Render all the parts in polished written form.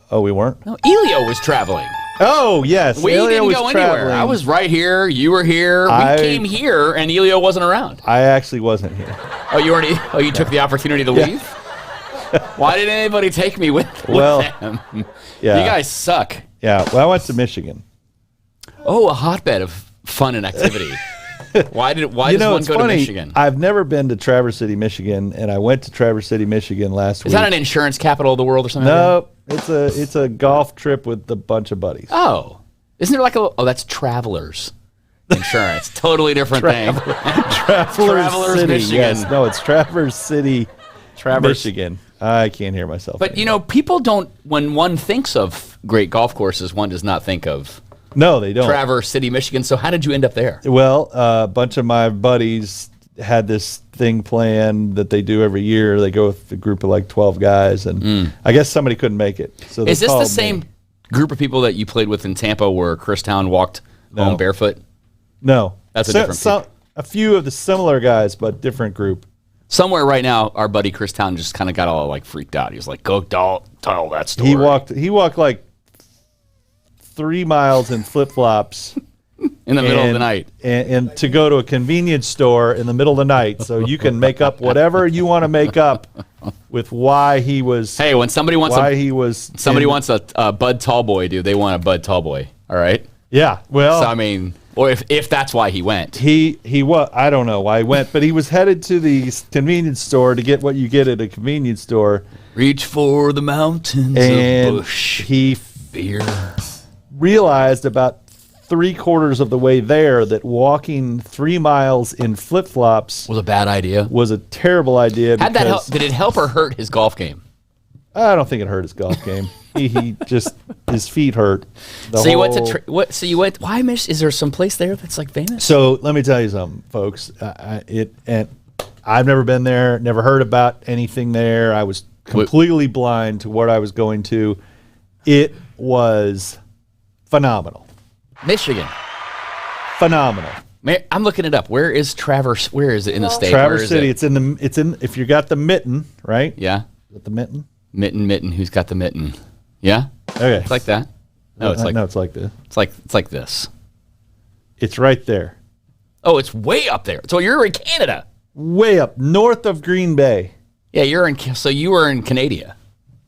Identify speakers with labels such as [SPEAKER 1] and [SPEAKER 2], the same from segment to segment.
[SPEAKER 1] Oh, we weren't?
[SPEAKER 2] No, Elio was traveling.
[SPEAKER 1] Oh, yes.
[SPEAKER 2] We
[SPEAKER 1] Elio
[SPEAKER 2] didn't
[SPEAKER 1] was
[SPEAKER 2] go
[SPEAKER 1] traveling.
[SPEAKER 2] anywhere. I was right here. You were here. We came here, and Elio wasn't around.
[SPEAKER 1] I actually wasn't here.
[SPEAKER 2] Oh, you weren't? Oh, you took the opportunity to leave? Why didn't anybody take me with them?
[SPEAKER 1] Yeah.
[SPEAKER 2] You guys suck.
[SPEAKER 1] Yeah. Well, I went to Michigan.
[SPEAKER 2] Oh, a hotbed of fun and activity. Why does one go to Michigan?
[SPEAKER 1] I've never been to Traverse City, Michigan, and I went to Traverse City, Michigan last week.
[SPEAKER 2] Is that an insurance capital of the world or something?
[SPEAKER 1] No, it's a golf trip with a bunch of buddies.
[SPEAKER 2] Oh. Isn't there like that's Travelers Insurance. Totally different thing.
[SPEAKER 1] Travelers City,
[SPEAKER 2] Michigan.
[SPEAKER 1] Yes. No, it's Traverse City, Michigan. I can't hear myself.
[SPEAKER 2] But,
[SPEAKER 1] anymore.
[SPEAKER 2] people don't, when one thinks of great golf courses, one does not think of
[SPEAKER 1] No, they don't.
[SPEAKER 2] Traverse City, Michigan. So how did you end up there?
[SPEAKER 1] Well, a bunch of my buddies had this thing planned that they do every year. They go with a group of like 12 guys, and I guess somebody couldn't make it. So
[SPEAKER 2] is this the same group of people that you played with in Tampa where Chris Town walked home barefoot?
[SPEAKER 1] No.
[SPEAKER 2] That's a different
[SPEAKER 1] a few of the similar guys, but different group.
[SPEAKER 2] Somewhere right now, our buddy Chris Town just kind of got all like freaked out. He was like, "Go tell that story."
[SPEAKER 1] He walked like 3 miles in flip-flops
[SPEAKER 2] in the middle of the night,
[SPEAKER 1] and to go to a convenience store in the middle of the night, so you can make up whatever you want to make up with why he was.
[SPEAKER 2] Hey, when somebody wants wants a Bud Tallboy, dude, they want a Bud Tallboy. All right.
[SPEAKER 1] Yeah. Well,
[SPEAKER 2] so I mean, or if that's why he went.
[SPEAKER 1] He was. I don't know why he went, but he was headed to the convenience store to get what you get at a convenience store.
[SPEAKER 2] Reach for the mountains of Bush.
[SPEAKER 1] He
[SPEAKER 2] beer.
[SPEAKER 1] Realized about 3/4 of the way there that walking 3 miles in flip-flops
[SPEAKER 2] was a bad idea.
[SPEAKER 1] Was a terrible idea.
[SPEAKER 2] How'd that help? Did it help or hurt his golf game?
[SPEAKER 1] I don't think it hurt his golf game. he just his feet hurt.
[SPEAKER 2] You went to So you went. Why is there some place there that's like famous?
[SPEAKER 1] So let me tell you something, folks. And I've never been there. Never heard about anything there. I was completely blind to what I was going to. It was phenomenal.
[SPEAKER 2] Michigan.
[SPEAKER 1] Phenomenal.
[SPEAKER 2] I'm looking it up. Where is Traverse? Where is it in the state?
[SPEAKER 1] Traverse City. It's in. If you got the mitten, right?
[SPEAKER 2] Yeah.
[SPEAKER 1] Got the mitten.
[SPEAKER 2] Mitten. Who's got the mitten? Yeah.
[SPEAKER 1] Okay.
[SPEAKER 2] It's like that. No, it's like
[SPEAKER 1] this.
[SPEAKER 2] It's like this.
[SPEAKER 1] It's right there.
[SPEAKER 2] Oh, it's way up there. So you're in Canada.
[SPEAKER 1] Way up north of Green Bay.
[SPEAKER 2] Yeah, you were in Canada.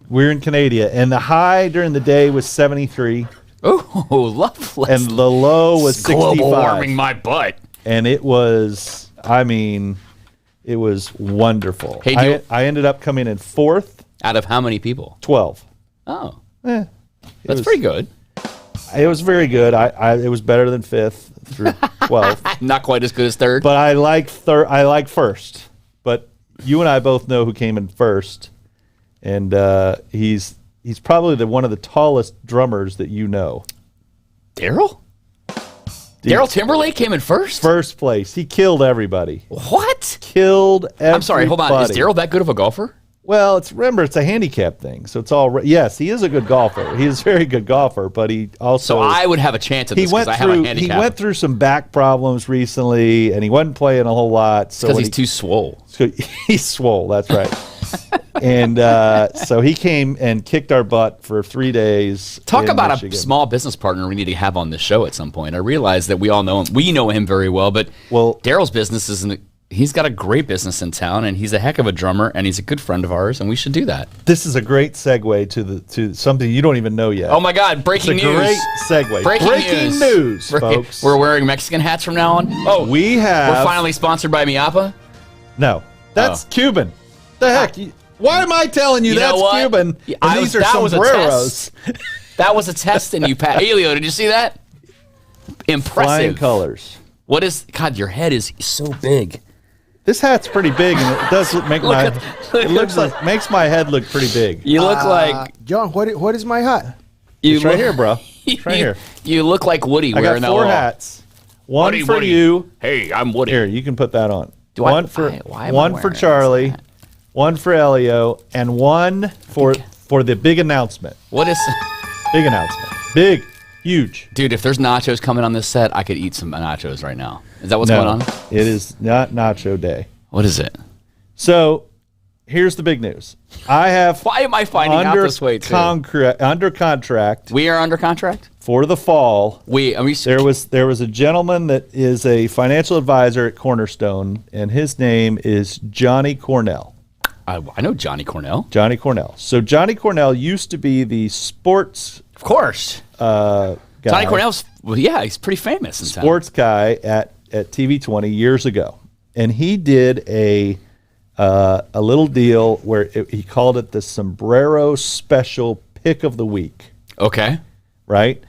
[SPEAKER 1] We're in Canada, and the high during the day was 73.
[SPEAKER 2] Oh, lovely.
[SPEAKER 1] And the low was 65.
[SPEAKER 2] Global warming my butt.
[SPEAKER 1] And it was, it was wonderful.
[SPEAKER 2] Hey,
[SPEAKER 1] I ended up coming in 4th.
[SPEAKER 2] Out of how many people?
[SPEAKER 1] 12.
[SPEAKER 2] Oh.
[SPEAKER 1] That's
[SPEAKER 2] pretty good.
[SPEAKER 1] It was very good. It was better than 5th through 12th.
[SPEAKER 2] Not quite as good as 3rd.
[SPEAKER 1] But I like 1st. But you and I both know who came in 1st. And he's probably one of the tallest drummers that you know.
[SPEAKER 2] Darryl? Darryl Timberlake came in 1st?
[SPEAKER 1] First place. He killed everybody.
[SPEAKER 2] What?
[SPEAKER 1] Killed everybody.
[SPEAKER 2] I'm sorry, hold on. Is Darryl that good of a golfer?
[SPEAKER 1] Well, remember, it's a handicap thing. So it's all, yes, he is a good golfer. He is a very good golfer, but he also.
[SPEAKER 2] So I would have a chance at this because I have a handicap.
[SPEAKER 1] He went through some back problems recently, and he wasn't playing a whole lot.
[SPEAKER 2] Because he's too swole.
[SPEAKER 1] So he's swole, that's right. And so he came and kicked our butt for 3 days.
[SPEAKER 2] Talk about Michigan. A small business partner we need to have on this show at some point. I realize that we all know him. We know him very well, but Darryl's business isn't. He's got a great business in town, and he's a heck of a drummer, and he's a good friend of ours, and we should do that.
[SPEAKER 1] This is a great segue to something you don't even know yet.
[SPEAKER 2] Oh my God! Breaking news!
[SPEAKER 1] Great segue. Breaking news, folks.
[SPEAKER 2] We're wearing Mexican hats from now on. Oh,
[SPEAKER 1] we're
[SPEAKER 2] finally sponsored by Miapa.
[SPEAKER 1] No, that's Cuban. The heck? Why am I telling you that's Cuban? And these are sombreros.
[SPEAKER 2] That was a test, and you passed. Elio, did you see that? Impressive.
[SPEAKER 1] Flying colors.
[SPEAKER 2] What is? God, your head is so big.
[SPEAKER 1] This hat's pretty big, and it does make makes my head look pretty big.
[SPEAKER 2] You look like
[SPEAKER 3] John. What is my hat?
[SPEAKER 1] It's right here, bro. It's right here.
[SPEAKER 2] You look like Woody wearing that.
[SPEAKER 1] I got 4 hats. One for you.
[SPEAKER 2] Hey, I'm Woody.
[SPEAKER 1] Here, you can put that on. One for Charlie, one for Elio, and one for the big announcement.
[SPEAKER 2] What is
[SPEAKER 1] big announcement? Big, huge.
[SPEAKER 2] Dude, if there's nachos coming on this set, I could eat some nachos right now. Is that what's going on?
[SPEAKER 1] It is not Nacho Day.
[SPEAKER 2] What is it?
[SPEAKER 1] So, here's the big news. I have.
[SPEAKER 2] Why am I finding out this way too?
[SPEAKER 1] Under contract.
[SPEAKER 2] We are under contract
[SPEAKER 1] for the fall.
[SPEAKER 2] There
[SPEAKER 1] was a gentleman that is a financial advisor at Cornerstone, and his name is Johnny Cornell.
[SPEAKER 2] I know Johnny Cornell.
[SPEAKER 1] Johnny Cornell. So Johnny Cornell used to be the sports,
[SPEAKER 2] of course.
[SPEAKER 1] Guy.
[SPEAKER 2] Johnny Cornell's he's pretty famous in town.
[SPEAKER 1] Sports guy at TV20 years ago, and he did a little deal where he called it the Sombrero Special Pick of the Week.
[SPEAKER 2] Okay.
[SPEAKER 1] Right?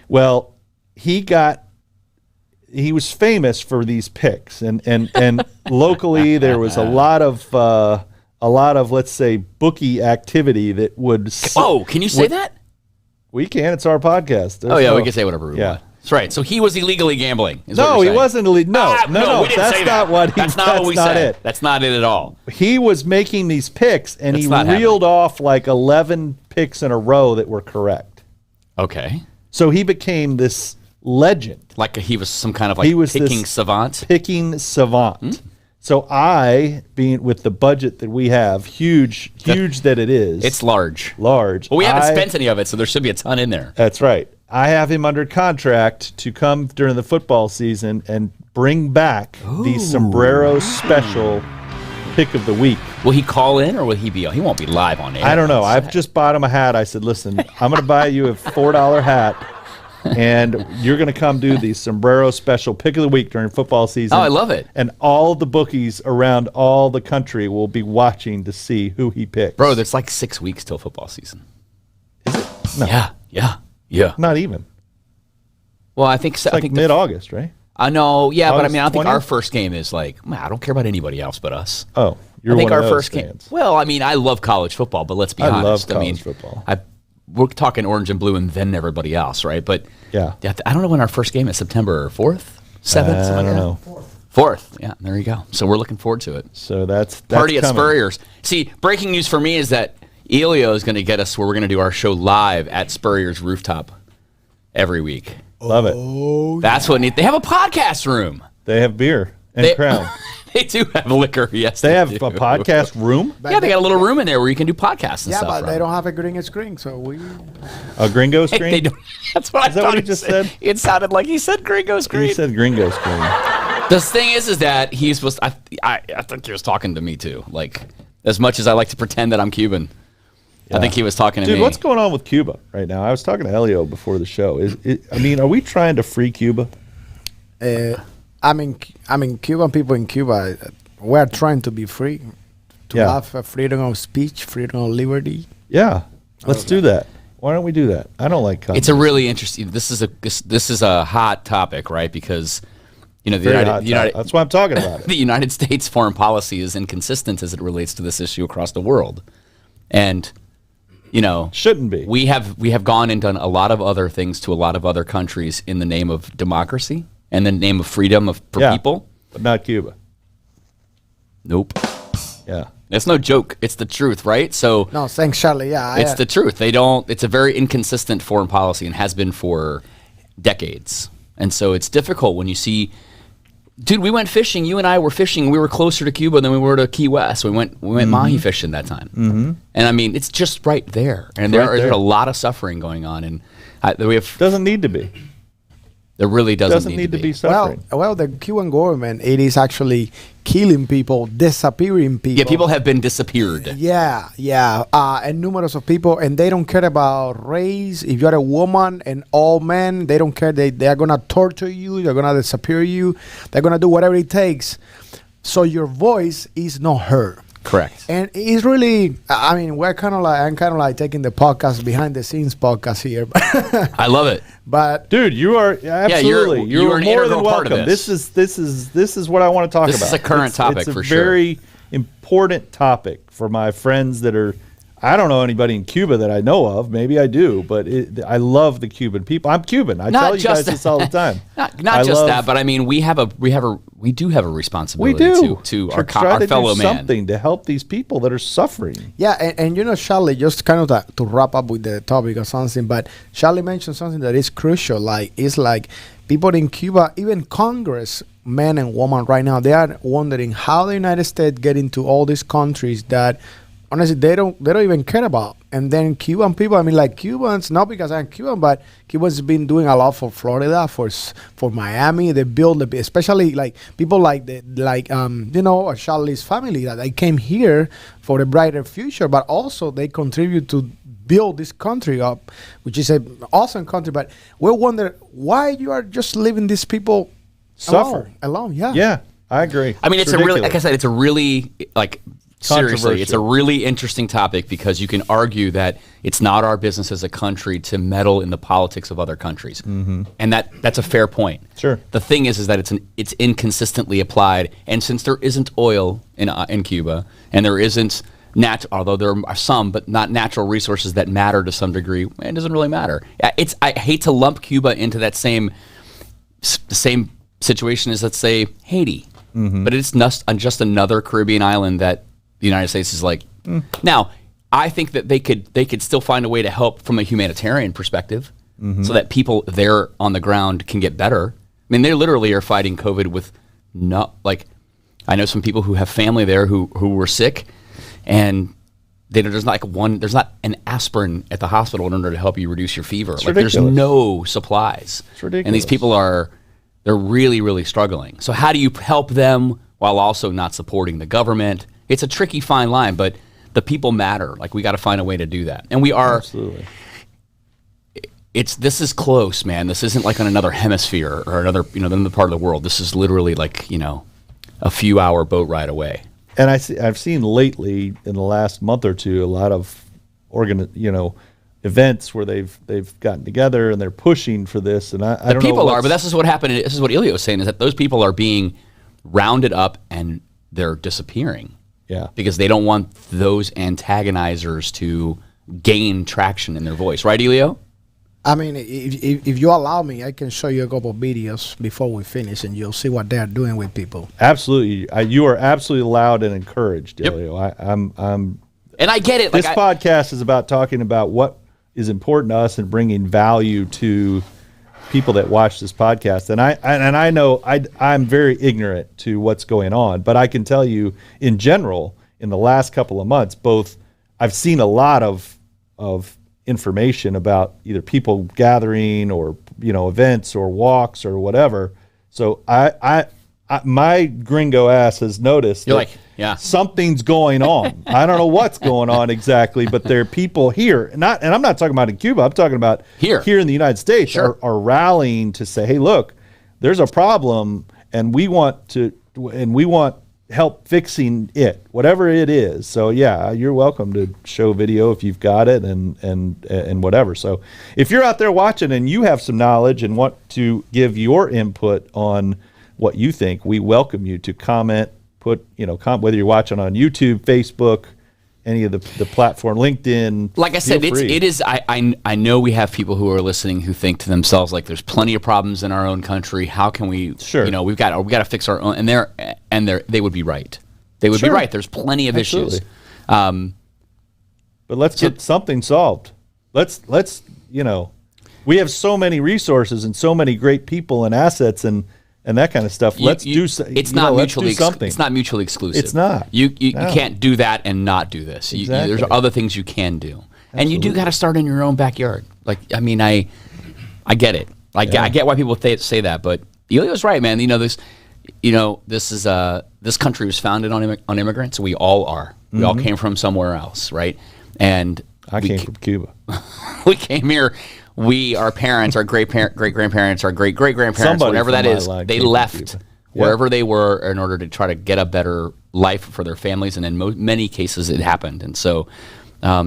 [SPEAKER 1] Well, he was famous for these picks, and locally there was a lot of let's say bookie activity that would.
[SPEAKER 2] Can you say that?
[SPEAKER 1] We can. It's our podcast.
[SPEAKER 2] We can say whatever we want. That's right. So he was illegally gambling.
[SPEAKER 1] No, he wasn't illegal. No. That's not what we said.
[SPEAKER 2] That's not it at all.
[SPEAKER 1] He was making these picks, and he reeled off like 11 picks in a row that were correct.
[SPEAKER 2] Okay.
[SPEAKER 1] So he became this legend.
[SPEAKER 2] Like he was some kind of picking savant?
[SPEAKER 1] Picking savant. So being with the budget that we have, huge that it is.
[SPEAKER 2] It's large.
[SPEAKER 1] Large.
[SPEAKER 2] But we haven't spent any of it, so there should be a ton in there.
[SPEAKER 1] That's right. I have him under contract to come during the football season and bring back the Sombrero Special Pick of the Week.
[SPEAKER 2] Will he call in or will he be? He won't be live on air.
[SPEAKER 1] I don't know. I've just bought him a hat. I said, listen, I'm going to buy you a $4 hat, and you're going to come do the Sombrero Special Pick of the Week during football season.
[SPEAKER 2] Oh, I love it.
[SPEAKER 1] And all the bookies around all the country will be watching to see who he picks.
[SPEAKER 2] Bro, there's like 6 weeks till football season.
[SPEAKER 1] Is it? No.
[SPEAKER 2] Yeah.
[SPEAKER 1] Not even.
[SPEAKER 2] Well, I think so.
[SPEAKER 1] It's like mid-August, right?
[SPEAKER 2] I know, yeah,
[SPEAKER 1] August
[SPEAKER 2] but I mean, I don't
[SPEAKER 1] 20th?
[SPEAKER 2] think our first game is like, I don't care about anybody else but us.
[SPEAKER 1] Oh, you're
[SPEAKER 2] I think
[SPEAKER 1] one
[SPEAKER 2] our
[SPEAKER 1] of those
[SPEAKER 2] first
[SPEAKER 1] fans.
[SPEAKER 2] game. Well, I mean, I love college football, but let's be honest.
[SPEAKER 1] I love college football.
[SPEAKER 2] We're talking orange and blue and then everybody else, right? But
[SPEAKER 1] yeah,
[SPEAKER 2] I don't know when our first game is. September 4th, 7th,
[SPEAKER 1] I don't know.
[SPEAKER 2] 4th. Yeah, there you go. So we're looking forward to it.
[SPEAKER 1] So that's
[SPEAKER 2] Party
[SPEAKER 1] coming.
[SPEAKER 2] at Spurrier's. See, breaking news for me is that Elio is going to get us where we're going to do our show live at Spurrier's rooftop every week.
[SPEAKER 1] Love it.
[SPEAKER 2] That's what they have a podcast room.
[SPEAKER 1] They have beer and Crown.
[SPEAKER 2] They do have liquor, yes.
[SPEAKER 1] They have a podcast room?
[SPEAKER 2] Yeah, they got a little room in there where you can do podcasts and stuff.
[SPEAKER 3] Yeah, but they don't have a green screen, so we...
[SPEAKER 1] A gringo screen?
[SPEAKER 2] They don't. That's what
[SPEAKER 1] Is that what he just said?
[SPEAKER 2] It sounded like he said gringo screen.
[SPEAKER 1] He said gringo screen.
[SPEAKER 2] The thing is that he's supposed to, I think he was talking to me too. Like, as much as I like to pretend that I'm Cuban, I think he was talking to me.
[SPEAKER 1] Dude, what's going on with Cuba right now? I was talking to Elio before the show. Are we trying to free Cuba?
[SPEAKER 3] I mean, Cuban people in Cuba, we're trying to be free, to have freedom of speech, freedom of liberty.
[SPEAKER 1] Yeah, let's do that. Why don't we do that? I don't like communism.
[SPEAKER 2] It's a really interesting. This is a hot topic, right? Because the United.
[SPEAKER 1] That's why I'm talking about it.
[SPEAKER 2] The United States foreign policy is inconsistent as it relates to this issue across the world, and
[SPEAKER 1] shouldn't be.
[SPEAKER 2] We have gone and done a lot of other things to a lot of other countries in the name of democracy and the name of freedom for people,
[SPEAKER 1] but not Cuba.
[SPEAKER 2] Nope.
[SPEAKER 1] Yeah.
[SPEAKER 2] It's no joke. It's the truth, right? So
[SPEAKER 3] no, thanks, Charlie. Yeah,
[SPEAKER 2] it's the truth. They don't. It's a very inconsistent foreign policy and has been for decades. And so it's difficult when you see, dude. We went fishing. You and I were fishing. We were closer to Cuba than we were to Key West. We went mahi fishing that time. Mm-hmm. And I mean, it's just right there. And there's a lot of suffering going on. And
[SPEAKER 1] doesn't need to be.
[SPEAKER 2] There really doesn't need to be
[SPEAKER 1] suffering.
[SPEAKER 3] Well, the Cuban government, it is actually killing people, disappearing people.
[SPEAKER 2] Yeah, people have been disappeared.
[SPEAKER 3] Yeah, and numerous of people, and they don't care about race. If you're a woman and all men, they don't care. They are going to torture you. They're going to disappear you. They're going to do whatever it takes. So your voice is not heard.
[SPEAKER 2] Correct.
[SPEAKER 3] And it's really, I mean, I'm kind of like taking the podcast behind the scenes podcast here.
[SPEAKER 2] I love it.
[SPEAKER 3] But
[SPEAKER 1] dude, you are absolutely you're more than welcome.
[SPEAKER 2] This
[SPEAKER 1] is what I want to talk about.
[SPEAKER 2] This is a current topic for sure.
[SPEAKER 1] It's a very important topic for my friends that are. I don't know anybody in Cuba that I know of. Maybe I do, but I love the Cuban people. I'm Cuban. I tell you guys this all the time.
[SPEAKER 2] Not just that, but I mean, we do have a responsibility to our fellow man.
[SPEAKER 3] Something
[SPEAKER 1] to help these people that are suffering.
[SPEAKER 3] Yeah, and Charlie, just kind of to wrap up with the topic or something, but Charlie mentioned something that is crucial. It's like people in Cuba, even Congress men and women right now, they are wondering how the United States get into all these countries that honestly they don't even care about. And then Cuban people, I mean, like Cubans, not because I'm Cuban, but Cubans been doing a lot for Florida, for Miami. They build, especially like people like Charlie's family that they came here for a brighter future, but also they contribute to build this country up, which is an awesome country. But we wonder why you are just leaving these people
[SPEAKER 1] suffer
[SPEAKER 3] alone. Yeah,
[SPEAKER 1] yeah, I agree.
[SPEAKER 2] I mean, it's a really, like I said, it's a really seriously, it's a really interesting topic because you can argue that it's not our business as a country to meddle in the politics of other countries, and that's a fair point.
[SPEAKER 1] Sure.
[SPEAKER 2] The thing is that it's inconsistently applied, and since there isn't oil in Cuba, and there isn't although there are some, but not natural resources that matter to some degree, it doesn't really matter. I hate to lump Cuba into that same situation as, let's say, Haiti, but it's just another Caribbean island that the United States is like. Now, I think that they could still find a way to help from a humanitarian perspective, so that people there on the ground can get better. I mean, they literally are fighting COVID with I know some people who have family there who were sick, and there's not an aspirin at the hospital in order to help you reduce your fever.
[SPEAKER 1] It's
[SPEAKER 2] there's no supplies.
[SPEAKER 1] It's ridiculous.
[SPEAKER 2] And these people they're really, really struggling. So how do you help them while also not supporting the government? It's a tricky fine line, but the people matter. We got to find a way to do that. And we are.
[SPEAKER 1] Absolutely.
[SPEAKER 2] This is close, man. This isn't like on another hemisphere or another part of the world. This is literally a few hour boat ride away.
[SPEAKER 1] And I've seen lately in the last month or two a lot of events where they've gotten together and they're pushing for this. And I don't know.
[SPEAKER 2] People are, but this is what happened. This is what Elio was saying, is that those people are being rounded up and they're disappearing.
[SPEAKER 1] Yeah.
[SPEAKER 2] Because they don't want those antagonizers to gain traction in their voice. Right, Elio?
[SPEAKER 3] I mean, if you allow me, I can show you a couple of videos before we finish, and you'll see what they're doing with people.
[SPEAKER 1] Absolutely. You are absolutely allowed and encouraged, Elio.
[SPEAKER 2] And I get it.
[SPEAKER 1] This podcast is about talking about what is important to us and bringing value to people that watch this podcast. And I know I'm very ignorant to what's going on, but I can tell you in general, in the last couple of months, I've seen a lot of information about either people gathering or events or walks or whatever. So I my gringo ass has noticed something's going on. I don't know what's going on exactly, but there are people here, and I'm not talking about in Cuba. I'm talking about here in the United States.
[SPEAKER 2] Sure.
[SPEAKER 1] are rallying to say, hey, look, there's a problem, and we want help fixing it, whatever it is. So yeah, you're welcome to show video if you've got it and whatever. So if you're out there watching and you have some knowledge and want to give your input on what you think, we welcome you to comment, whether you're watching on YouTube, Facebook, any of the platform, LinkedIn.
[SPEAKER 2] Like I said, it is. I know we have people who are listening who think to themselves, there's plenty of problems in our own country. How can we?
[SPEAKER 1] Sure.
[SPEAKER 2] We got to fix our own. And they would be right. They would be right. There's plenty of issues.
[SPEAKER 1] But let's get something solved. Let's we have so many resources and so many great people and assets and that kind of stuff. Let's do something.
[SPEAKER 2] It's not mutually exclusive.
[SPEAKER 1] It's not.
[SPEAKER 2] You can't do that and not do this.
[SPEAKER 1] Exactly.
[SPEAKER 2] There's other things you can do.
[SPEAKER 1] Absolutely.
[SPEAKER 2] And you do got to start in your own backyard. I get it. I get why people say that, but Elio's right, man. This country was founded on immigrants. We all are. We all came from somewhere else, right? And
[SPEAKER 1] I came from Cuba.
[SPEAKER 2] We came here. Our parents, our great-grandparents, our great-great-grandparents, whatever that is, they left wherever they were in order to try to get a better life for their families, and in many cases it happened. And so, I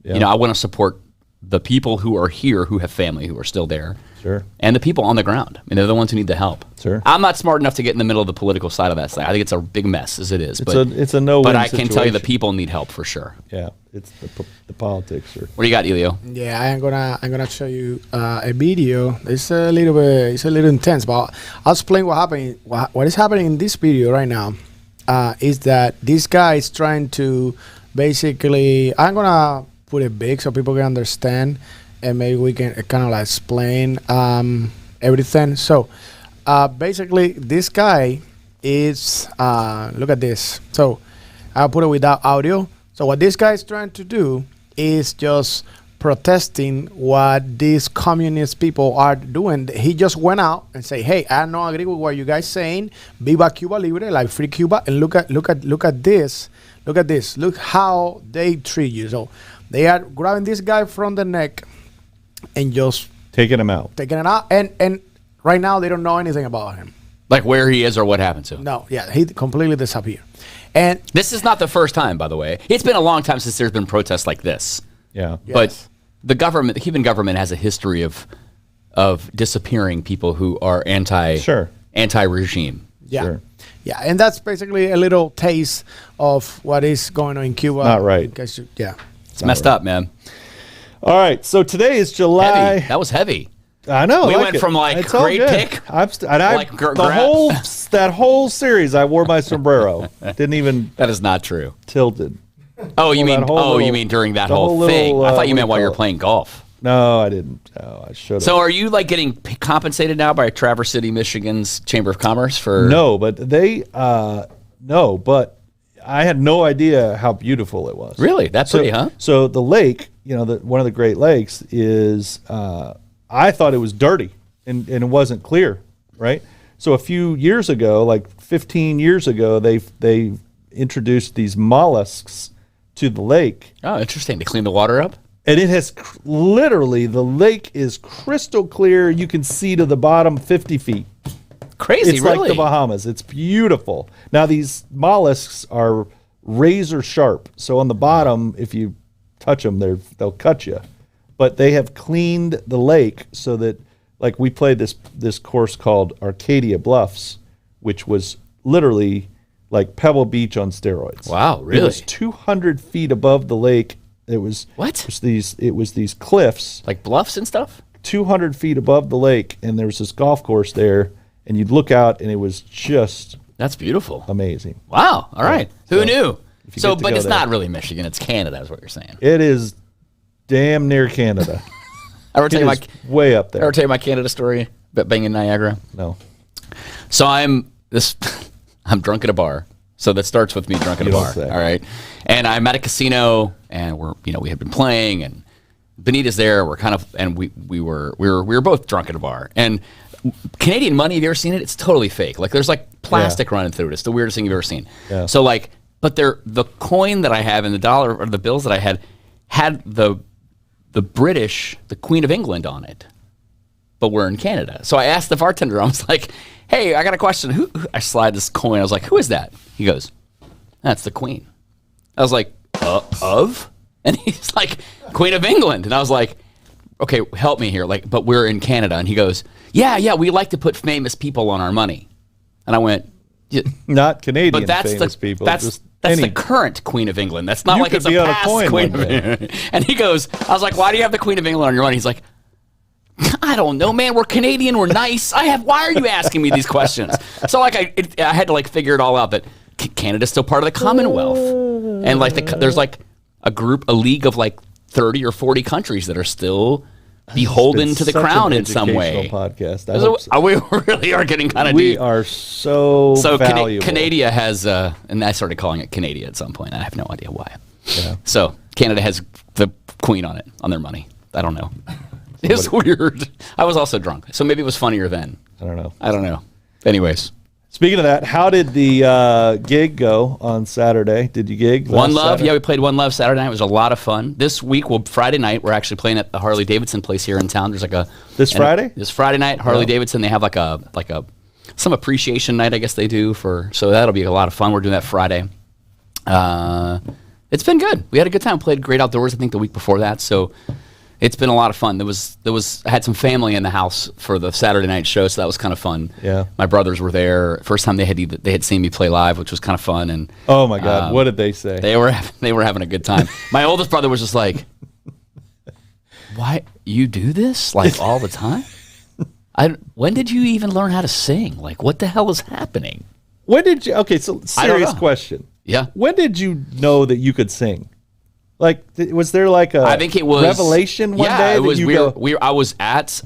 [SPEAKER 2] want to support the people who are here, who have family, who are still there.
[SPEAKER 1] Sure.
[SPEAKER 2] And the people on the ground. They're the ones who need the help.
[SPEAKER 1] Sure.
[SPEAKER 2] I'm not smart enough to get in the middle of the political side of that side. I think it's a big mess as it is.
[SPEAKER 1] It's a no-win
[SPEAKER 2] But I can
[SPEAKER 1] situation.
[SPEAKER 2] tell you the people need help for sure.
[SPEAKER 1] Yeah, it's the politics.
[SPEAKER 2] What do you got, Elio?
[SPEAKER 3] Yeah, I'm gonna show you a video. It's a little intense, but I'll explain what is happening in this video right now. Is that this guy is trying to basically, I'm gonna put it big so people can understand, and maybe we can kind of explain everything. So basically, this guy is, look at this. So I'll put it without audio. So what this guy is trying to do is just protesting what these communist people are doing. He just went out and say, "Hey, I don't agree with what you guys saying. Viva Cuba Libre, like free Cuba." And look at this. Look at this. Look how they treat you. So they are grabbing this guy from the neck and just
[SPEAKER 1] taking him out.
[SPEAKER 3] And right now they don't know anything about him.
[SPEAKER 2] Like where he is or what happened to him.
[SPEAKER 3] No, yeah, he completely disappeared. And
[SPEAKER 2] this is not the first time, by the way. It's been a long time since there's been protests like this.
[SPEAKER 1] Yeah.
[SPEAKER 3] Yes.
[SPEAKER 2] But the Cuban government has a history of disappearing people who are anti-regime.
[SPEAKER 3] Yeah.
[SPEAKER 1] Sure.
[SPEAKER 3] Yeah, and that's basically a little taste of what is going on in Cuba.
[SPEAKER 1] Not right.
[SPEAKER 2] It's messed up, man.
[SPEAKER 1] All right, so today is July.
[SPEAKER 2] Heavy. That was heavy.
[SPEAKER 1] I know.
[SPEAKER 2] We went from
[SPEAKER 1] it's
[SPEAKER 2] great pick.
[SPEAKER 1] That whole series, I wore my sombrero. Didn't even.
[SPEAKER 2] That is not true.
[SPEAKER 1] Tilted.
[SPEAKER 2] Oh, you mean during that whole thing? I thought you meant while you were playing golf.
[SPEAKER 1] No, I didn't. Oh, I should have.
[SPEAKER 2] So are you getting compensated now by Traverse City, Michigan's Chamber of Commerce for?
[SPEAKER 1] No, but but I had no idea how beautiful it was.
[SPEAKER 2] Really? That's pretty, huh?
[SPEAKER 1] So the lake, one of the Great Lakes is, I thought it was dirty and it wasn't clear, right? So a few years ago, like 15 years ago, they introduced these mollusks to the lake.
[SPEAKER 2] Oh, interesting. To clean the water up?
[SPEAKER 1] And it has literally, the lake is crystal clear. You can see to the bottom 50 feet.
[SPEAKER 2] Crazy,
[SPEAKER 1] it's
[SPEAKER 2] really?
[SPEAKER 1] Like the Bahamas. It's beautiful. Now, these mollusks are razor sharp. So on the bottom, if you touch them, they'll cut you. But they have cleaned the lake so that, like, we played this course called Arcadia Bluffs, which was literally like Pebble Beach on steroids.
[SPEAKER 2] Wow, really?
[SPEAKER 1] It was 200 feet above the lake. It was
[SPEAKER 2] what?
[SPEAKER 1] It was these cliffs,
[SPEAKER 2] like bluffs and stuff.
[SPEAKER 1] 200 feet above the lake, and there was this golf course there, and you'd look out, and it was just
[SPEAKER 2] that's beautiful,
[SPEAKER 1] amazing.
[SPEAKER 2] Wow! All right, who knew? So, but it's
[SPEAKER 1] there.
[SPEAKER 2] Not really Michigan; it's Canada, is what you're saying.
[SPEAKER 1] It is damn near Canada.
[SPEAKER 2] Ever tell you
[SPEAKER 1] way up there?
[SPEAKER 2] Ever tell you my Canada story about being in Niagara?
[SPEAKER 1] No.
[SPEAKER 2] So I'm drunk at a bar. So that starts with me drunk at a bar. All right. And I'm at a casino and we had been playing and Benita's there. We were both drunk at a bar. And Canadian money, have you ever seen it? It's totally fake. Like there's like plastic running through it. It's the weirdest thing you've ever seen.
[SPEAKER 1] Yeah.
[SPEAKER 2] So but the coin that I have and the dollar or the bills that I had the British, the Queen of England on it. But we're in Canada. So I asked the bartender, I was like, "Hey, I got a question. Who?" I slide this coin. I was like, "Who is that?" He goes, "That's the Queen." I was like, "Of?" And he's like, "Queen of England." And I was like, "Okay, help me here. But we're in Canada." And he goes, "Yeah, we like to put famous people on our money." And I went,
[SPEAKER 1] "Not Canadian
[SPEAKER 2] but that's
[SPEAKER 1] famous people.
[SPEAKER 2] That's the current Queen of England. That's not like it's a past Queen of England." And he goes, I was like, "Why do you have the Queen of England on your money?" He's like, "I don't know, man. We're Canadian. We're nice. Why are you asking me these questions?" So I had to figure it all out that Canada's still part of the Commonwealth, and there's a league of 30 or 40 countries that are still beholden to the crown in some way.
[SPEAKER 1] Podcast.
[SPEAKER 2] We really are getting kind of
[SPEAKER 1] deep. We
[SPEAKER 2] deep.
[SPEAKER 1] are so valuable.
[SPEAKER 2] Canada has, and I started calling it Canada at some point. I have no idea why.
[SPEAKER 1] Yeah.
[SPEAKER 2] So Canada has the Queen on it, on their money. I don't know. It's weird. I was also drunk, so maybe it was funnier then.
[SPEAKER 1] I don't know.
[SPEAKER 2] Anyways.
[SPEAKER 1] Speaking of that, how did the gig go on Saturday? Did you gig?
[SPEAKER 2] One Love? Saturday? Yeah, we played One Love Saturday night. It was a lot of fun. This week, Friday night, we're actually playing at the Harley Davidson place here in town. There's
[SPEAKER 1] This Friday?
[SPEAKER 2] This Friday night, Harley Davidson, they have some appreciation night, I guess they do so that'll be a lot of fun. We're doing that Friday. It's been good. We had a good time. Played great outdoors, I think, the week before that, so it's been a lot of fun. I had some family in the house for the Saturday night show, so that was kind of fun.
[SPEAKER 1] Yeah.
[SPEAKER 2] My brothers were there. First time they had seen me play live, which was kind of fun. And
[SPEAKER 1] oh my God, what did they say?
[SPEAKER 2] They were having a good time. My oldest brother was just like, "Why you do this all the time? When did you even learn how to sing? What the hell is happening?"
[SPEAKER 1] When did you? Okay, so serious question.
[SPEAKER 2] Yeah.
[SPEAKER 1] When did you know that you could sing? Was there
[SPEAKER 2] I think it was
[SPEAKER 1] revelation one day?
[SPEAKER 2] It was. I was at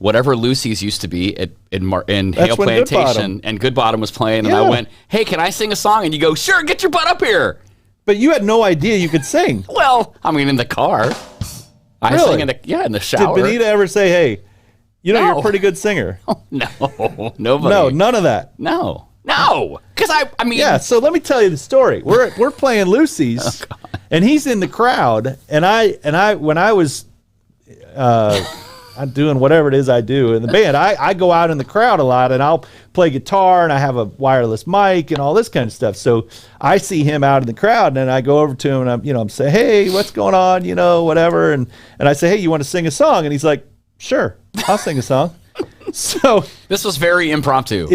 [SPEAKER 2] whatever Lucy's used to be in Hale
[SPEAKER 1] when Good
[SPEAKER 2] Plantation,
[SPEAKER 1] Bottom.
[SPEAKER 2] and Good Bottom was playing, and I went, "Hey, can I sing a song?" And you go, "Sure, get your butt up here."
[SPEAKER 1] But you had no idea you could sing.
[SPEAKER 2] Well, I mean, in the car, I sang in the shower.
[SPEAKER 1] Did Benita ever say, "Hey, you're a pretty good singer"?
[SPEAKER 2] No, nobody.
[SPEAKER 1] No, none of that.
[SPEAKER 2] No, because I mean,
[SPEAKER 1] yeah. So let me tell you the story. We're playing Lucy's, and he's in the crowd, and I when I was I'm doing whatever it is I do in the band, I go out in the crowd a lot, and I'll play guitar, and I have a wireless mic and all this kind of stuff. So I see him out in the crowd, and I go over to him, and I'm saying, "Hey, what's going on?" Whatever, and I say, "Hey, you want to sing a song?" And he's like, "Sure, I'll sing a song." So
[SPEAKER 2] this was very impromptu.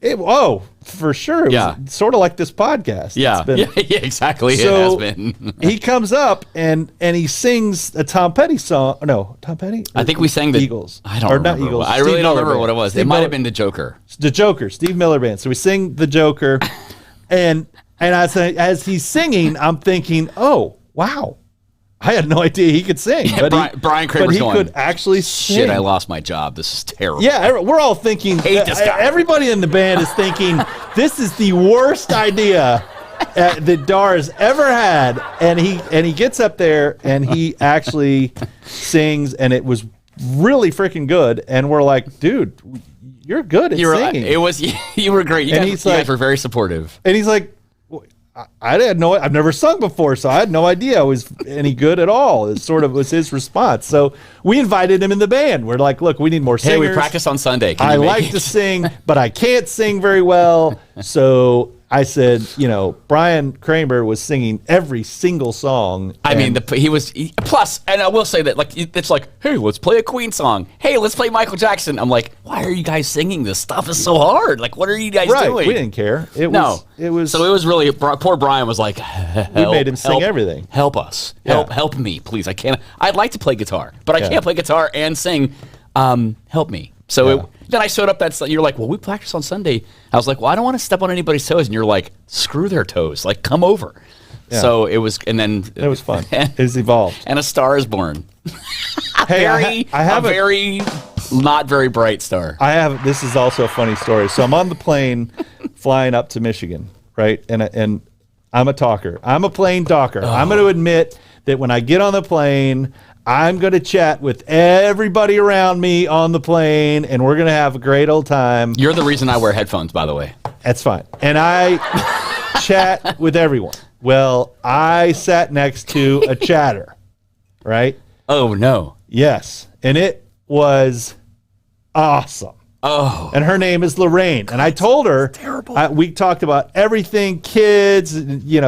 [SPEAKER 1] Oh, for sure. It was sort of like this podcast.
[SPEAKER 2] Yeah, exactly.
[SPEAKER 1] So
[SPEAKER 2] it has been.
[SPEAKER 1] He comes up and he sings a Tom Petty song. No, Tom Petty?
[SPEAKER 2] I think we sang the
[SPEAKER 1] Eagles.
[SPEAKER 2] I don't remember. Not Eagles. I really don't remember what it was. It might have been the Joker.
[SPEAKER 1] The Joker, Steve Miller Band. So we sing the Joker, and as he's singing, I'm thinking, oh, wow. I had no idea he could sing.
[SPEAKER 2] Yeah, Brian Kramer's going,
[SPEAKER 1] could actually sing.
[SPEAKER 2] Shit, I lost my job. This is terrible.
[SPEAKER 1] Yeah, we're all thinking,
[SPEAKER 2] hate this guy.
[SPEAKER 1] Everybody in the band is thinking, this is the worst idea that Darr has ever had. And he gets up there and he actually sings, and it was really freaking good. And we're like, dude, you're good at singing.
[SPEAKER 2] You were great. You guys were very supportive.
[SPEAKER 1] And he's like, I've never sung before, so I had no idea I was any good at all. It sort of was his response. So we invited him in the band. We're like, look, we need more singers.
[SPEAKER 2] Hey, we practice on Sunday.
[SPEAKER 1] I like to sing, but I can't sing very well. So I said, Brian Kramer was singing every single song.
[SPEAKER 2] I mean, plus, and I will say that, it's like, hey, let's play a Queen song. Hey, let's play Michael Jackson. I'm like, why are you guys singing this stuff? Is so hard. Like, what are you guys doing?
[SPEAKER 1] We didn't care.
[SPEAKER 2] It was really, poor Brian was like,
[SPEAKER 1] we made him sing everything.
[SPEAKER 2] Help us. Help me, please. I'd like to play guitar, but I can't play guitar and sing. Help me. So then I showed up you're like, well, we practice on Sunday. I was like, well, I don't want to step on anybody's toes. And you're like, screw their toes. Like, come over. Yeah. So it was, and then.
[SPEAKER 1] It was fun. It's evolved.
[SPEAKER 2] And a star is born.
[SPEAKER 1] Hey, I have
[SPEAKER 2] a very not very bright star.
[SPEAKER 1] This is also a funny story. So I'm on the plane flying up to Michigan, right? And I'm a talker. I'm a plane talker. Oh. I'm going to admit that when I get on the plane, I'm going to chat with everybody around me on the plane, and we're going to have a great old time.
[SPEAKER 2] You're the reason I wear headphones, by the way.
[SPEAKER 1] That's fine. And I chat with everyone. Well, I sat next to a chatter, right?
[SPEAKER 2] Oh, no.
[SPEAKER 1] Yes. And it was awesome.
[SPEAKER 2] Oh.
[SPEAKER 1] And her name is Lorraine. And I told her,
[SPEAKER 2] terrible.
[SPEAKER 1] We talked about everything, kids,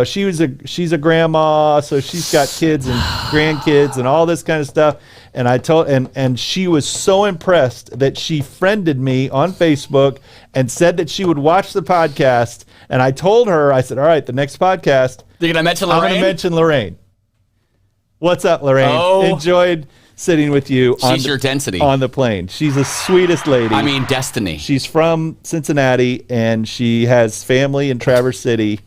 [SPEAKER 1] she's a grandma, so she's got kids and grandkids and all this kind of stuff. And I told, and she was so impressed that she friended me on Facebook and said that she would watch the podcast. And I told her, I said, all right, the next podcast,
[SPEAKER 2] you're going to mention Lorraine?
[SPEAKER 1] I'm going to mention Lorraine. What's up, Lorraine?
[SPEAKER 2] Oh.
[SPEAKER 1] Enjoyed sitting with you.
[SPEAKER 2] She's your density
[SPEAKER 1] on the plane. She's the sweetest lady.
[SPEAKER 2] I mean, destiny.
[SPEAKER 1] She's from Cincinnati, and she has family in Traverse City.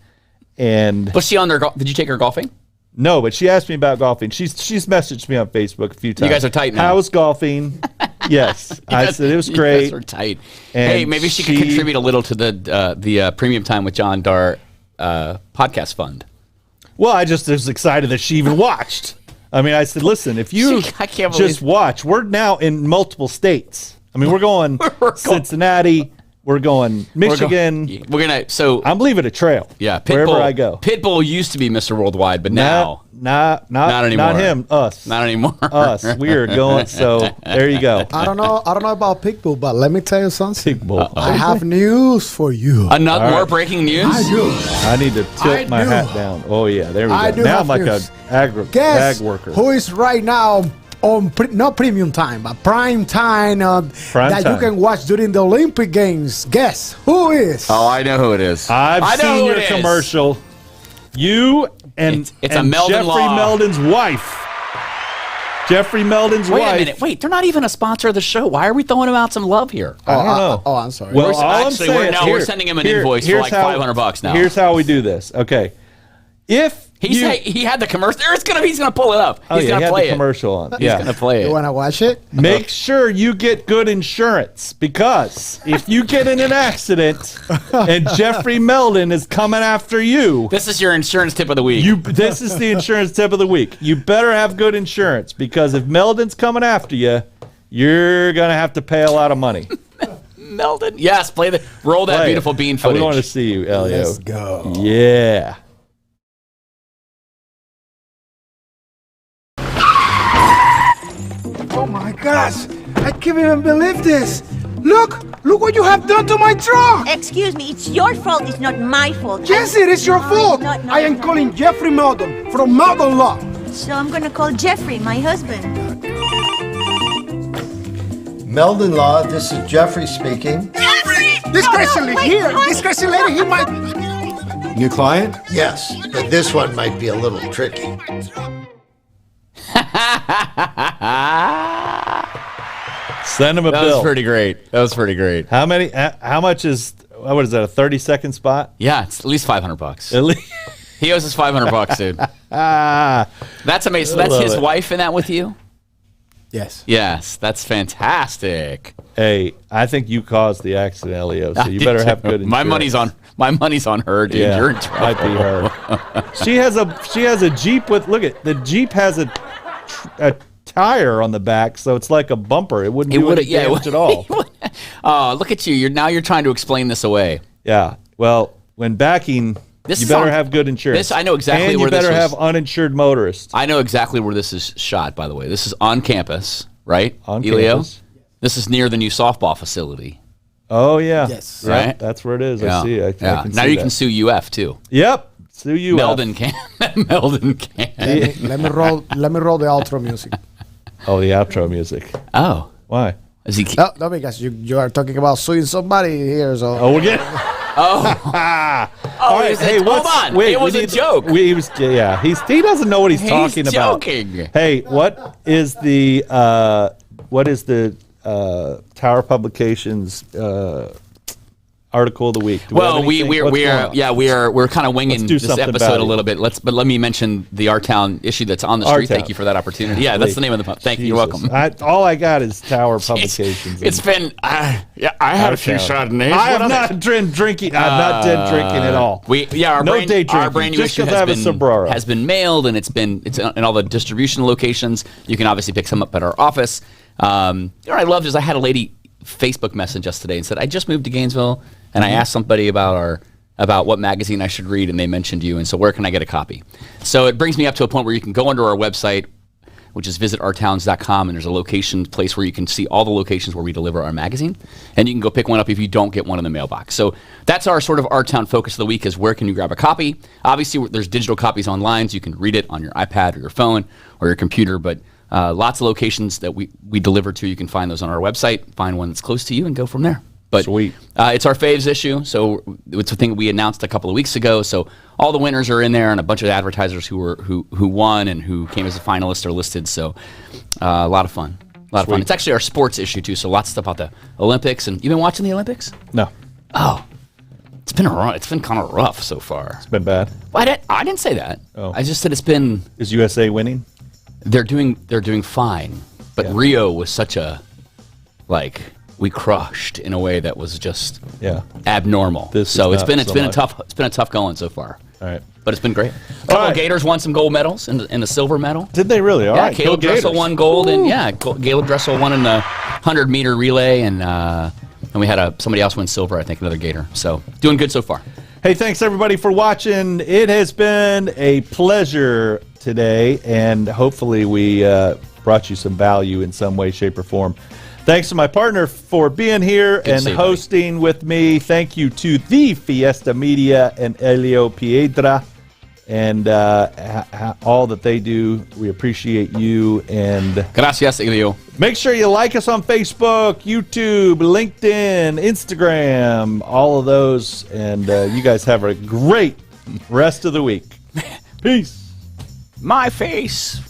[SPEAKER 1] And
[SPEAKER 2] was she on there? Did you take her golfing?
[SPEAKER 1] No, but she asked me about golfing. She's messaged me on Facebook a few times.
[SPEAKER 2] You guys are tight now.
[SPEAKER 1] How was golfing? Yes, I said it was great.
[SPEAKER 2] You guys are tight. And hey, maybe she could contribute a little to the Premium Time with John Darr podcast fund.
[SPEAKER 1] Well, I just was excited that she even watched. I mean, I said, listen, if you just watch, we're now in multiple states. I mean, we're going Cincinnati, we're going Michigan. I'm leaving a trail.
[SPEAKER 2] Yeah,
[SPEAKER 1] wherever I go.
[SPEAKER 2] Pitbull used to be Mr. Worldwide, but now
[SPEAKER 1] not anymore. Not him. Us.
[SPEAKER 2] Not anymore.
[SPEAKER 1] Us. We are going. So there you go.
[SPEAKER 3] I don't know about Pitbull, but let me tell you something.
[SPEAKER 1] Pitbull.
[SPEAKER 3] I have news for you.
[SPEAKER 2] Another more breaking news.
[SPEAKER 3] I do.
[SPEAKER 1] I need to tilt my hat down. Oh yeah, there we go. Now I'm like a ag worker.
[SPEAKER 3] Who is right now on not premium time, but prime time that you can watch during the Olympic Games? Guess who is?
[SPEAKER 2] Oh, I know who it is.
[SPEAKER 1] I've seen your commercial. You and
[SPEAKER 2] it's a Meldon
[SPEAKER 1] Jeffrey Meldon's wife. Jeffrey Meldon's wife.
[SPEAKER 2] Wait a minute. Wait, they're not even a sponsor of the show. Why are we throwing them out some love here?
[SPEAKER 1] I don't know.
[SPEAKER 3] Oh, I'm sorry.
[SPEAKER 1] Well, I'm saying,
[SPEAKER 2] we're sending him an invoice for like $500 now.
[SPEAKER 1] Here's how we do this. Okay. If
[SPEAKER 2] He had the commercial. He's gonna pull it up. He's gonna play
[SPEAKER 1] the commercial on.
[SPEAKER 2] He's gonna play it.
[SPEAKER 3] You want to watch it?
[SPEAKER 1] Make sure you get good insurance, because if you get in an accident and Jeffrey Meldon is coming after you,
[SPEAKER 2] this is your insurance tip of the week.
[SPEAKER 1] This is the insurance tip of the week. You better have good insurance, because if Meldon's coming after you, you're gonna have to pay a lot of money.
[SPEAKER 2] Meldon, yes, roll that beautiful bean footage.
[SPEAKER 1] We want to see you, Elio.
[SPEAKER 3] Let's go.
[SPEAKER 1] Yeah.
[SPEAKER 3] Oh my gosh, I can't even believe this. Look what you have done to my truck.
[SPEAKER 4] Excuse me, it's your fault, it's not my fault.
[SPEAKER 3] Yes, it is your fault.
[SPEAKER 4] No,
[SPEAKER 3] I am calling Jeffrey Meldon from Meldon Law.
[SPEAKER 4] So I'm gonna call Jeffrey, my husband.
[SPEAKER 5] Meldon Law, this is Jeffrey speaking.
[SPEAKER 4] Jeffrey!
[SPEAKER 3] This crazy lady here, this crazy lady, he might...
[SPEAKER 5] New client? Yes, but this one might be a little tricky.
[SPEAKER 1] Send him a bill.
[SPEAKER 2] That was pretty great.
[SPEAKER 1] How much is, what is that, a 30-second spot?
[SPEAKER 2] Yeah, it's at least $500.
[SPEAKER 1] At least.
[SPEAKER 2] He owes us $500, dude. That's amazing. So that's his wife in that with you?
[SPEAKER 3] Yes.
[SPEAKER 2] Yes, that's fantastic.
[SPEAKER 1] Hey, I think you caused the accident, Elio, so you better have good insurance.
[SPEAKER 2] My money's on her, dude.
[SPEAKER 1] Yeah,
[SPEAKER 2] You're in trouble.
[SPEAKER 1] might be her. She has a Jeep with, look at, the Jeep has a tire on the back, so it's like a bumper. It wouldn't do any damage at all.
[SPEAKER 2] Oh, look at you. You're trying to explain this away.
[SPEAKER 1] Yeah. Well, when backing, you better have good insurance.
[SPEAKER 2] I know exactly
[SPEAKER 1] and
[SPEAKER 2] where this is.
[SPEAKER 1] you better have uninsured motorists.
[SPEAKER 2] I know exactly where this is shot, by the way. This is on campus, right?
[SPEAKER 1] On
[SPEAKER 2] Elio?
[SPEAKER 1] campus.
[SPEAKER 2] This is near the new softball facility.
[SPEAKER 1] Oh, yeah.
[SPEAKER 3] Yes.
[SPEAKER 1] Yeah,
[SPEAKER 2] Right?
[SPEAKER 1] that's where it is.
[SPEAKER 2] Yeah.
[SPEAKER 1] I see. I
[SPEAKER 2] Yeah.
[SPEAKER 1] can
[SPEAKER 2] Now
[SPEAKER 1] see
[SPEAKER 2] you
[SPEAKER 1] that.
[SPEAKER 2] can sue UF, too.
[SPEAKER 1] Yep. Sue you.
[SPEAKER 2] Meldon can. Meldon can.
[SPEAKER 3] Let me roll the outro music.
[SPEAKER 1] Oh, the outro music.
[SPEAKER 2] Oh.
[SPEAKER 1] Why?
[SPEAKER 2] Is he?
[SPEAKER 3] No, because you are talking about suing somebody here, so...
[SPEAKER 1] Oh, we're getting...
[SPEAKER 2] Oh.
[SPEAKER 1] All right. Hey,
[SPEAKER 2] hold on.
[SPEAKER 1] Wait,
[SPEAKER 2] it was a joke.
[SPEAKER 1] He doesn't know what he's talking about.
[SPEAKER 2] Joking.
[SPEAKER 1] Hey, what is the Tower Publications article of the week?
[SPEAKER 2] Well, we're kind of winging this
[SPEAKER 1] something
[SPEAKER 2] episode
[SPEAKER 1] about
[SPEAKER 2] a
[SPEAKER 1] it.
[SPEAKER 2] but let me mention the Our Town issue that's on the street.
[SPEAKER 1] Our Town.
[SPEAKER 2] Thank you for that opportunity. Yeah, that's the name of the. Thank you. You're welcome.
[SPEAKER 1] All I got is Tower Publications.
[SPEAKER 2] It's been. I had a few Chardonnays.
[SPEAKER 1] I have not been drinking. I'm not dead drinking at all.
[SPEAKER 2] Our
[SPEAKER 1] No
[SPEAKER 2] brand,
[SPEAKER 1] day drinking,
[SPEAKER 2] our brand new
[SPEAKER 1] just
[SPEAKER 2] issue
[SPEAKER 1] 'cause I have a sombrero.
[SPEAKER 2] has been mailed, and it's in all the distribution locations. You can obviously pick some up at our office. You know what I loved is I had a lady Facebook message us today and said, I just moved to Gainesville, and I asked somebody about what magazine I should read, and they mentioned you, and so where can I get a copy? So it brings me up to a point where you can go onto our website, which is visitourtowns.com, and there's a location place where you can see all the locations where we deliver our magazine, and you can go pick one up if you don't get one in the mailbox. So that's our sort of Our Town focus of the week, is where can you grab a copy? Obviously, there's digital copies online, so you can read it on your iPad or your phone or your computer, but lots of locations that we deliver to. You can find those on our website, find one that's close to you, and go from there. But
[SPEAKER 1] Sweet.
[SPEAKER 2] It's our faves issue, so it's a thing we announced a couple of weeks ago. So all the winners are in there, and a bunch of advertisers who won and who came as a finalist are listed. So a lot of fun. It's actually our sports issue too. So lots of stuff about the Olympics. And you been watching the Olympics?
[SPEAKER 1] No.
[SPEAKER 2] Oh, it's been kind of rough so far.
[SPEAKER 1] It's been bad.
[SPEAKER 2] Well, I didn't say that.
[SPEAKER 1] Oh.
[SPEAKER 2] I just said it's been.
[SPEAKER 1] Is USA winning?
[SPEAKER 2] They're doing fine, but
[SPEAKER 1] Yeah.
[SPEAKER 2] Rio was such a we crushed in a way that was just abnormal.
[SPEAKER 1] So
[SPEAKER 2] it's been a tough going so far.
[SPEAKER 1] All right.
[SPEAKER 2] But it's been great. A couple of Gators won some gold medals and a silver medal.
[SPEAKER 1] Did they really? All right.
[SPEAKER 2] Caleb
[SPEAKER 1] Go
[SPEAKER 2] Dressel
[SPEAKER 1] Gators.
[SPEAKER 2] won gold, and Caleb Dressel won in the 100-meter relay, and we had somebody else win silver, I think, another Gator. So doing good so far.
[SPEAKER 1] Hey, thanks everybody for watching. It has been a pleasure today, and hopefully we brought you some value in some way, shape, or form. Thanks to my partner for being here and hosting with me. Thank you to the Fiesta Media and Elio Piedra and all that they do. We appreciate you. And
[SPEAKER 2] gracias, Elio.
[SPEAKER 1] Make sure you like us on Facebook, YouTube, LinkedIn, Instagram, all of those. And you guys have a great rest of the week. Peace.
[SPEAKER 2] My face.